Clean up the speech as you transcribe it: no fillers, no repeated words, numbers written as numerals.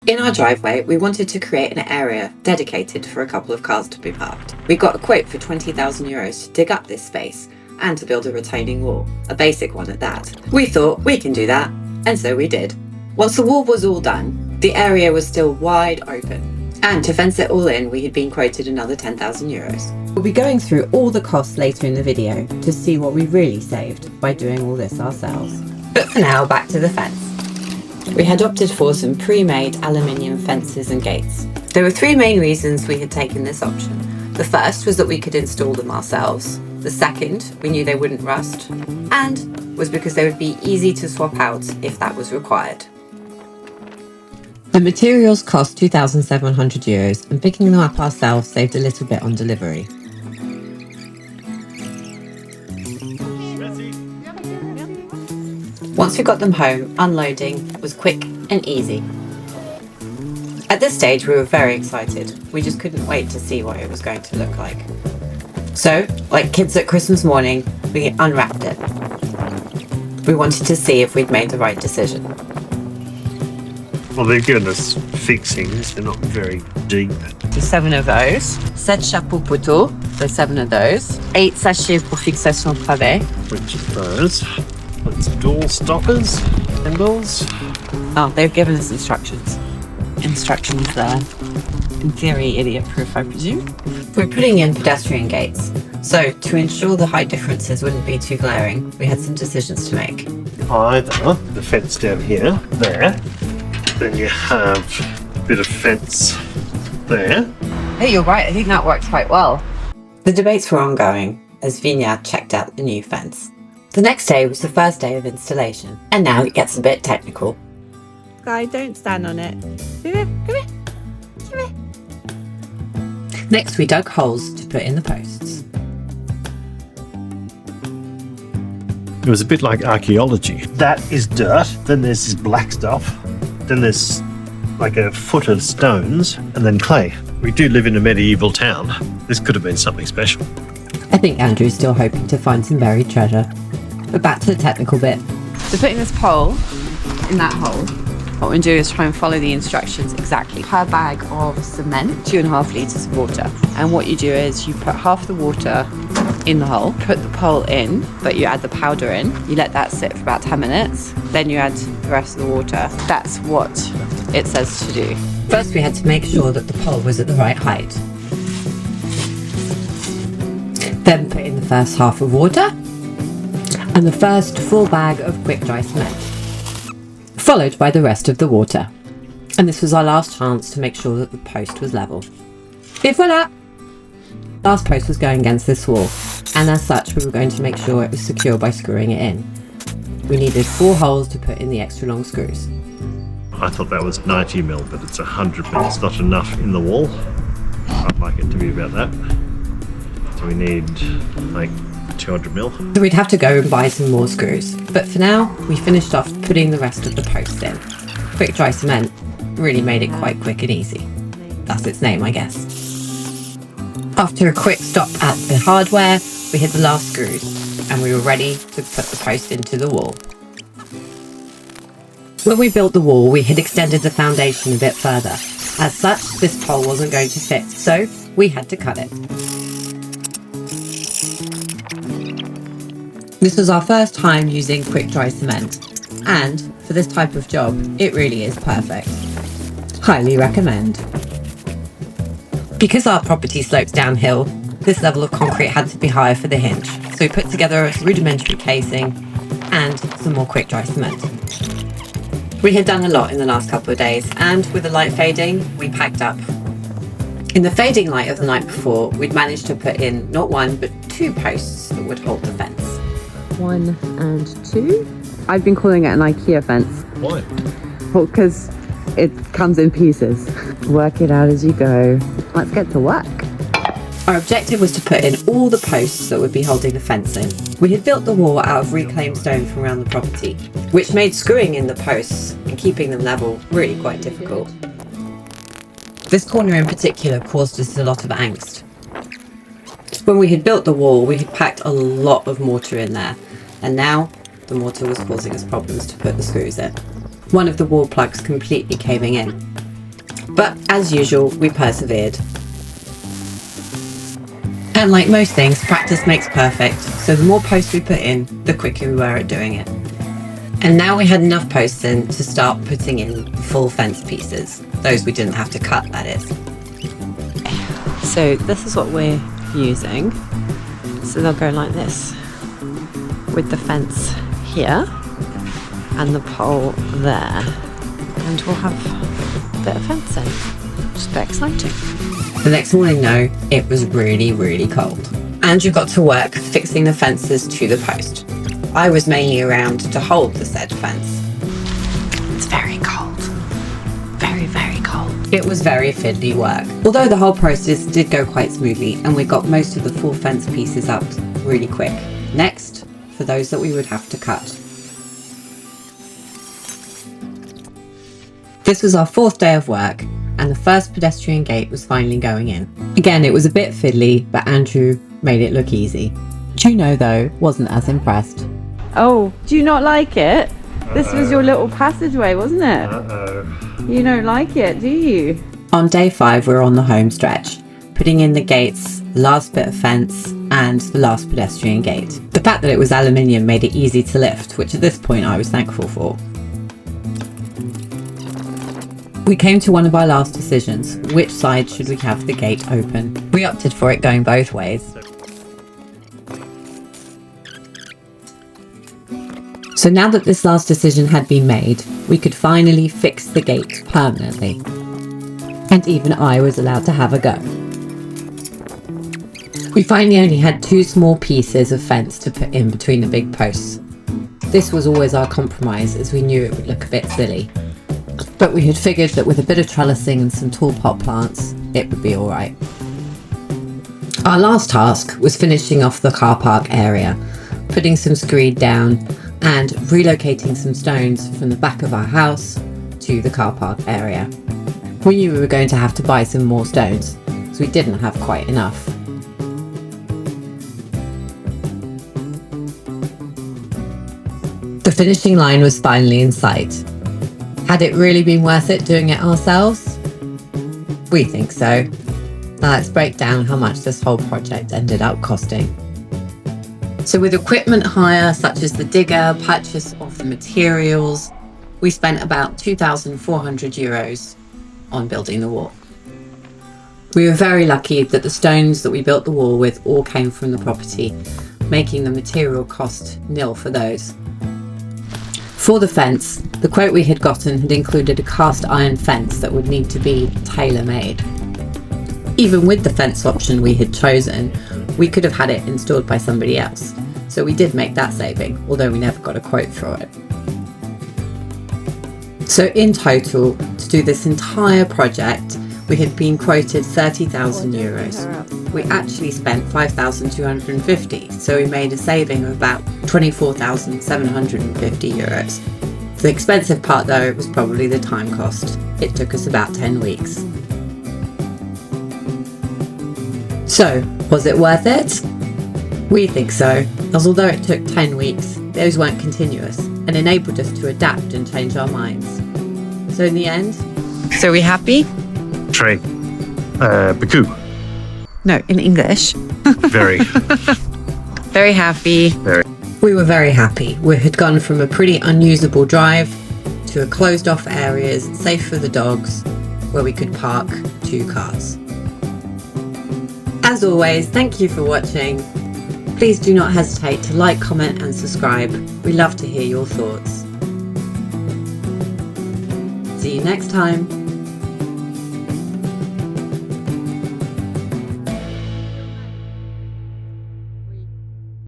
In our driveway, we wanted to create an area dedicated for a couple of cars to be parked. We got a quote for €20,000 to dig up this space and to build a retaining wall, a basic one at that. We thought we can do that, and so we did. Once the wall was all done, the area was still wide open. And to fence it all in, we had been quoted another €10,000. We'll be going through all the costs later in the video to see what we really saved by doing all this ourselves. But for now, back to the fence. We had opted for some pre-made aluminium fences and gates. There were three main reasons we had taken this option. The first was that we could install them ourselves. The second, we knew they wouldn't rust, and was because they would be easy to swap out if that was required. The materials cost €2,700 and picking them up ourselves saved a little bit on delivery. Once we got them home, unloading was quick and easy. At this stage, we were very excited. We just couldn't wait to see what it was going to look like. So, like kids at Christmas morning, we unwrapped it. We wanted to see if we'd made the right decision. Well, they've given us fixings. They're not very deep. There's 7 of those. 7 chapeaux poteaux. There's 7 of those. 8 sachets pour fixation pavé. Which of those? It's door stoppers, handles. Oh, they've given us instructions. Instructions there. In theory, idiot-proof, I presume. We're putting in pedestrian gates. So, to ensure the height differences wouldn't be too glaring, we had some decisions to make. Either the fence down here, there. Then you have a bit of fence there. Hey, you're right. I think that works quite well. The debates were ongoing as Vinyard checked out the new fence. The next day was the first day of installation, and now it gets a bit technical. Guy, don't stand on it. Come here, come here, come here. Next, we dug holes to put in the posts. It was a bit like archaeology. That is dirt, then there's this black stuff, then there's like a foot of stones, and then clay. We do live in a medieval town. This could have been something special. I think Andrew's still hoping to find some buried treasure. But back to the technical bit. So putting this pole in that hole, what we do is try and follow the instructions exactly. Per bag of cement, 2.5 litres of water. And what you do is you put half the water in the hole, put the pole in, but you add the powder in. You let that sit for about 10 minutes. Then you add the rest of the water. That's what it says to do. First, we had to make sure that the pole was at the right height. Then put in the first half of water and the first full bag of quick dry cement, followed by the rest of the water. And this was our last chance to make sure that the post was level. Et voila! Last post was going against this wall, and as such we were going to make sure it was secure by screwing it in. We needed 4 holes to put in the extra long screws. I thought that was 90mm, but it's 100mm. It's not enough in the wall. I'd like it to be about that. So we need like 200mm. So we'd have to go and buy some more screws. But for now, we finished off putting the rest of the posts in. Quick dry cement really made it quite quick and easy. That's its name, I guess. After a quick stop at the hardware, we hit the last screws and we were ready to put the post into the wall. When we built the wall, we had extended the foundation a bit further. As such, this pole wasn't going to fit, so we had to cut it. This was our first time using quick dry cement, and for this type of job, it really is perfect. Highly recommend. Because our property slopes downhill, this level of concrete had to be higher for the hinge, so we put together a rudimentary casing and some more quick dry cement. We had done a lot in the last couple of days, and with the light fading, we packed up. In the fading light of the night before, we'd managed to put in not 1 but 2 posts that would hold the fence. 1 and 2. I've been calling it an IKEA fence. Why? Well, because it comes in pieces. Work it out as you go. Let's get to work. Our objective was to put in all the posts that would be holding the fence in. We had built the wall out of reclaimed stone from around the property, which made screwing in the posts and keeping them level really quite difficult. This corner in particular caused us a lot of angst. When we had built the wall, we had packed a lot of mortar in there, and now the mortar was causing us problems to put the screws in. One of the wall plugs completely caving in. But as usual, we persevered. And like most things, practice makes perfect, so the more posts we put in, the quicker we were at doing it. And now we had enough posts in to start putting in the full fence pieces, those we didn't have to cut, that is. So this is what we're using. So they'll go like this, with the fence here and the pole there. And we'll have a bit of fencing. Just a bit exciting. The next morning though, it was really, really cold. Andrew got to work fixing the fences to the post. I was mainly around to hold the said fence. It's very cold. Very, very cold. It was very fiddly work. Although the whole process did go quite smoothly and we got most of the full fence pieces up really quick. Next, for those that we would have to cut. This was our 4th day of work, and the first pedestrian gate was finally going in. Again, it was a bit fiddly, but Andrew made it look easy. Juno, though, wasn't as impressed. Oh, do you not like it? This was your little passageway, wasn't it? You don't like it, do you? On day 5, we were on the home stretch, putting in the gates, last bit of fence, and the last pedestrian gate. The fact that it was aluminium made it easy to lift, which at this point I was thankful for. We came to one of our last decisions. Which side should we have the gate open? We opted for it going both ways. So now that this last decision had been made, we could finally fix the gate permanently. And even I was allowed to have a go. We finally only had 2 small pieces of fence to put in between the big posts. This was always our compromise, as we knew it would look a bit silly. But we had figured that with a bit of trellising and some tall pot plants, it would be alright. Our last task was finishing off the car park area, putting some screed down and relocating some stones from the back of our house to the car park area. We knew we were going to have to buy some more stones, so we didn't have quite enough. The finishing line was finally in sight. Had it really been worth it doing it ourselves? We think so. Now let's break down how much this whole project ended up costing. So with equipment hire such as the digger, purchase of the materials, we spent about €2,400 on building the wall. We were very lucky that the stones that we built the wall with all came from the property, making the material cost nil for those. For the fence, the quote we had gotten had included a cast iron fence that would need to be tailor-made. Even with the fence option we had chosen, we could have had it installed by somebody else, so we did make that saving, although we never got a quote for it. So in total, to do this entire project, we had been quoted €30,000. We actually spent €5,250, so we made a saving of about €24,750. The expensive part though was probably the time cost. It took us about 10 weeks. So, was it worth it? We think so, as although it took 10 weeks, those weren't continuous and enabled us to adapt and change our minds. So in the end... So are we happy? Trey. Baku. No, in English. Very. Very happy. Very. We were very happy. We had gone from a pretty unusable drive to a closed off areas, safe for the dogs, where we could park 2 cars. As always, thank you for watching. Please do not hesitate to like, comment and subscribe. We love to hear your thoughts. See you next time.